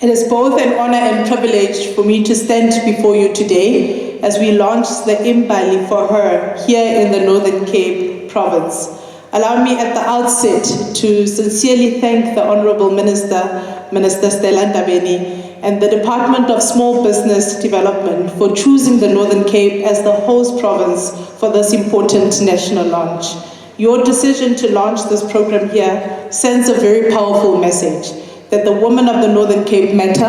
It is both an honor and privilege for me to stand before you today as we launch the Imbali For Her here in the Northern Cape province. Allow me at the outset to sincerely thank the Honourable Minister Stella Ndabeni, and the Department of Small Business Development for choosing the Northern Cape as the host province for this important national launch. Your decision to launch this program here sends a very powerful message that the women of the Northern Cape matter,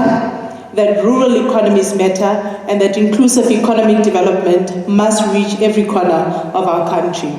that rural economies matter, and that inclusive economic development must reach every corner of our country.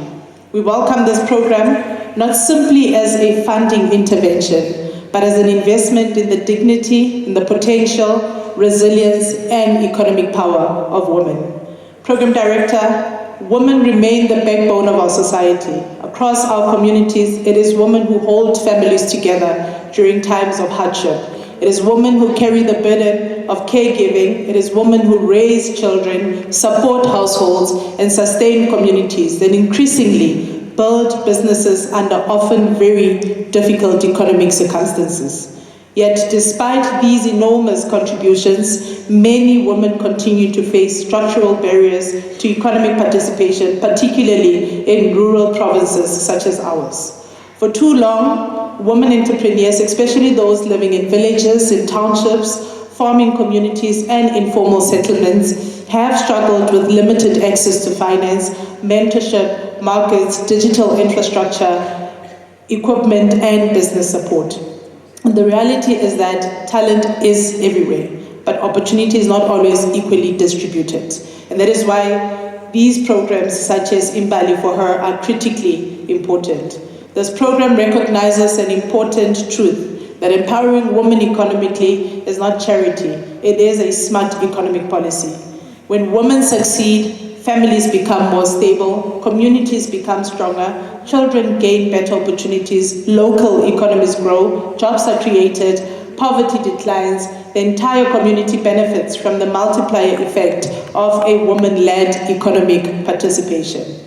We welcome this program not simply as a funding intervention, but as an investment in the dignity, in the potential, resilience, and economic power of women. Program Director, women remain the backbone of our society. Across our communities, it is women who hold families together during times of hardship. It is women who carry the burden of caregiving. It is women who raise children, support households, and sustain communities, and increasingly build businesses under often very difficult economic circumstances. Yet, despite these enormous contributions, many women continue to face structural barriers to economic participation, particularly in rural provinces such as ours. For too long, women entrepreneurs, especially those living in villages, in townships, farming communities, and informal settlements, have struggled with limited access to finance, mentorship, markets, digital infrastructure, equipment, and business support. And the reality is that talent is everywhere, but opportunity is not always equally distributed. And that is why these programs such as Imbali For Her are critically important. This program recognizes an important truth, that empowering women economically is not charity, it is a smart economic policy. When women succeed, families become more stable, communities become stronger, children gain better opportunities, local economies grow, jobs are created, poverty declines, the entire community benefits from the multiplier effect of a woman-led economic participation.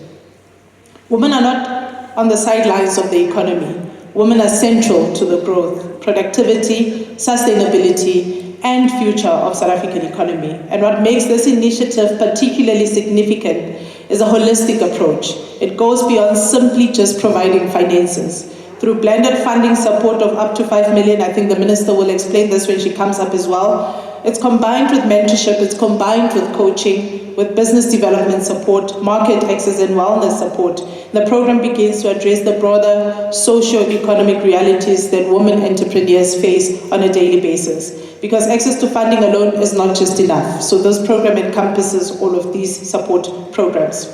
Women are not on the sidelines of the economy. Women are central to the growth, productivity, sustainability, and future of South African economy. And what makes this initiative particularly significant is a holistic approach. It goes beyond simply just providing finances. Through blended funding support of up to 5 million, I think the Minister will explain this when she comes up as well. It's combined with mentorship, it's combined with coaching, with business development support, market access and wellness support. The program begins to address the broader socio-economic realities that women entrepreneurs face on a daily basis. Because access to funding alone is not just enough. So this program encompasses all of these support programs.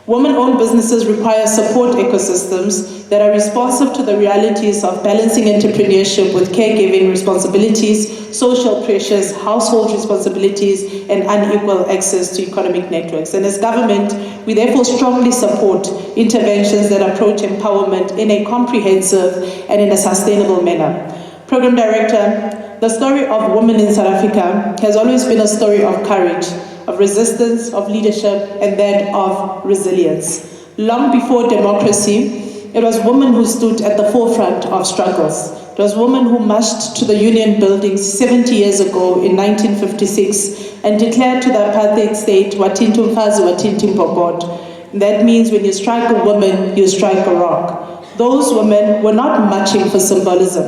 Women-owned businesses require support ecosystems that are responsive to the realities of balancing entrepreneurship with caregiving responsibilities, social pressures, household responsibilities, and unequal access to economic networks. And as government, we therefore strongly support interventions that approach empowerment in a comprehensive and in a sustainable manner. Program Director, the story of women in South Africa has always been a story of courage, of resistance, of leadership, and that of resilience. Long before democracy, it was women who stood at the forefront of struggles. It was women who marched to the Union buildings 70 years ago in 1956 and declared to the apartheid state, "Watintu mfazi, watintu mbokot." That means when you strike a woman, you strike a rock. Those women were not marching for symbolism.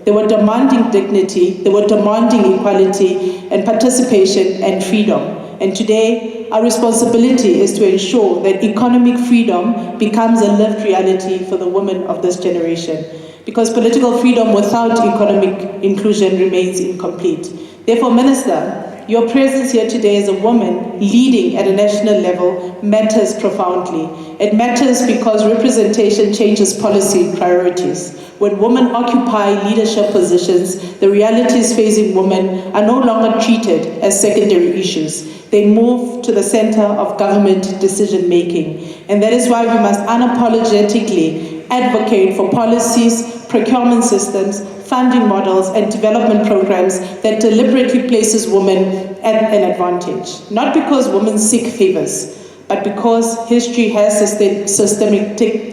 They were demanding dignity, they were demanding equality and participation and freedom. And today, our responsibility is to ensure that economic freedom becomes a lived reality for the women of this generation. Because political freedom without economic inclusion remains incomplete. Therefore, Minister, your presence here today as a woman leading at a national level matters profoundly. It matters because representation changes policy priorities. When women occupy leadership positions, the realities facing women are no longer treated as secondary issues. They move to the center of government decision-making. And that is why we must unapologetically advocate for policies, procurement systems, funding models, and development programs that deliberately places women at an advantage. Not because women seek favors, but because history has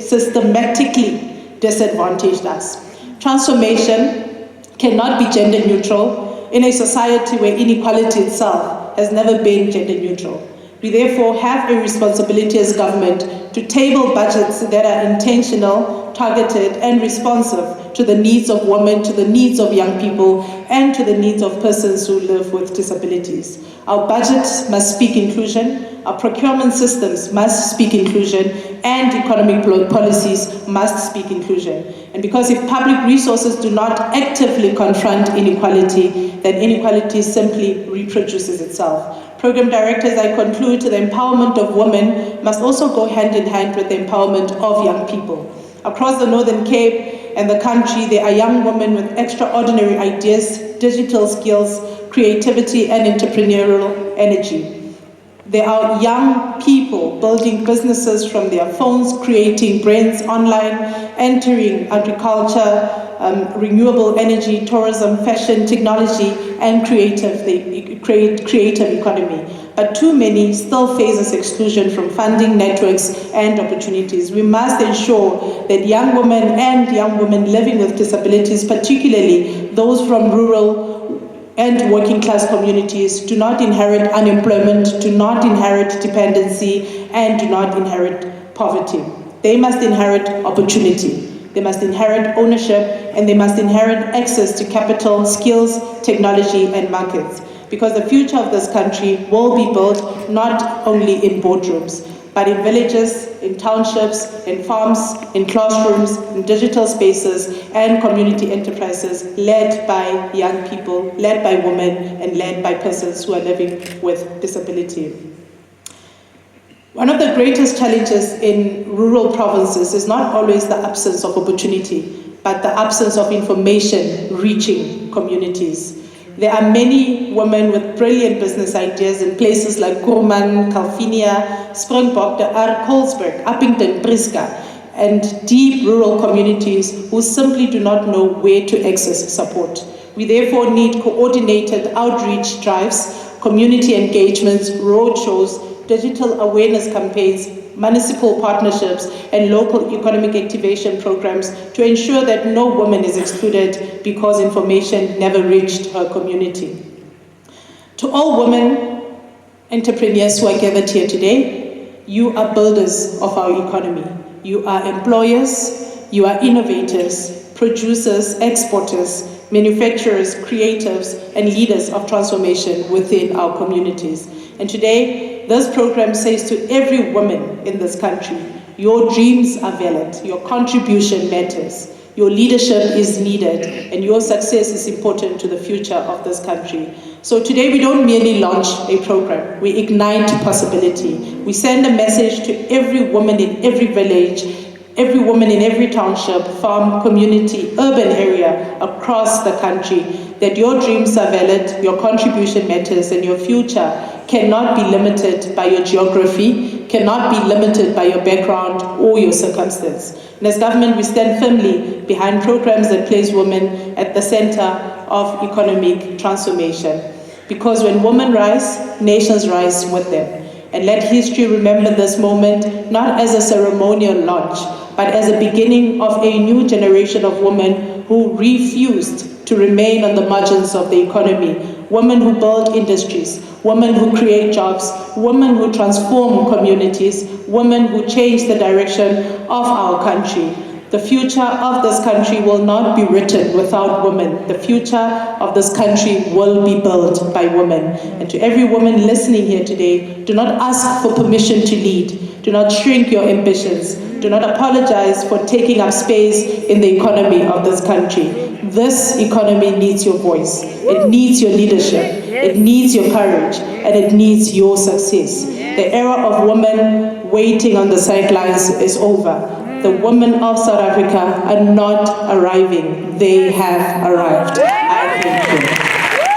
systematically disadvantaged us. Transformation cannot be gender neutral, in a society where inequality itself has never been gender neutral. We therefore have a responsibility as government to table budgets that are intentional, targeted, and responsive to the needs of women, to the needs of young people, and to the needs of persons who live with disabilities. Our budgets must speak inclusion, our procurement systems must speak inclusion, and economic policies must speak inclusion. And because if public resources do not actively confront inequality, then inequality simply reproduces itself. Program directors, I conclude, the empowerment of women must also go hand in hand with the empowerment of young people. Across the Northern Cape and the country, there are young women with extraordinary ideas, digital skills, creativity, and entrepreneurial energy. There are young people building businesses from their phones, creating brands online, entering agriculture, renewable energy, tourism, fashion, technology, and creative economy. But too many still faces exclusion from funding, networks, and opportunities. We must ensure that young women and young women living with disabilities, particularly those from rural and working class communities, do not inherit unemployment, do not inherit dependency, and do not inherit poverty. They must inherit opportunity. They must inherit ownership, and they must inherit access to capital, skills, technology, and markets. Because the future of this country will be built not only in boardrooms, but in villages, in townships, in farms, in classrooms, in digital spaces, and community enterprises led by young people, led by women, and led by persons who are living with disability. One of the greatest challenges in rural provinces is not always the absence of opportunity, but the absence of information reaching communities. There are many women with brilliant business ideas in places like Kurman, Kalfinia, Springbok, De Aar, Colesberg, Uppington, Briska, and deep rural communities who simply do not know where to access support. We therefore need coordinated outreach drives, community engagements, roadshows, digital awareness campaigns, municipal partnerships, and local economic activation programs to ensure that no woman is excluded because information never reached her community. To all women entrepreneurs who are gathered here today, you are builders of our economy. You are employers, you are innovators, producers, exporters, manufacturers, creatives, and leaders of transformation within our communities. And today, this program says to every woman in this country, your dreams are valid, your contribution matters, your leadership is needed, and your success is important to the future of this country. So today we don't merely launch a program, we ignite possibility. We send a message to every woman in every village, every woman in every township, farm, community, urban area across the country, that your dreams are valid, your contribution matters, and your future cannot be limited by your geography, cannot be limited by your background or your circumstance. And as government, we stand firmly behind programs that place women at the center of economic transformation. Because when women rise, nations rise with them. And let history remember this moment not as a ceremonial launch, but as a beginning of a new generation of women who refused to remain on the margins of the economy, women who build industries, women who create jobs, women who transform communities, women who change the direction of our country. The future of this country will not be written without women. The future of this country will be built by women. And to every woman listening here today, do not ask for permission to lead. Do not shrink your ambitions. Do not apologize for taking up space in the economy of this country. This economy needs your voice. It needs your leadership. It needs your courage. And it needs your success. The era of women waiting on the sidelines is over. The women of South Africa are not arriving. They have arrived. I thank you.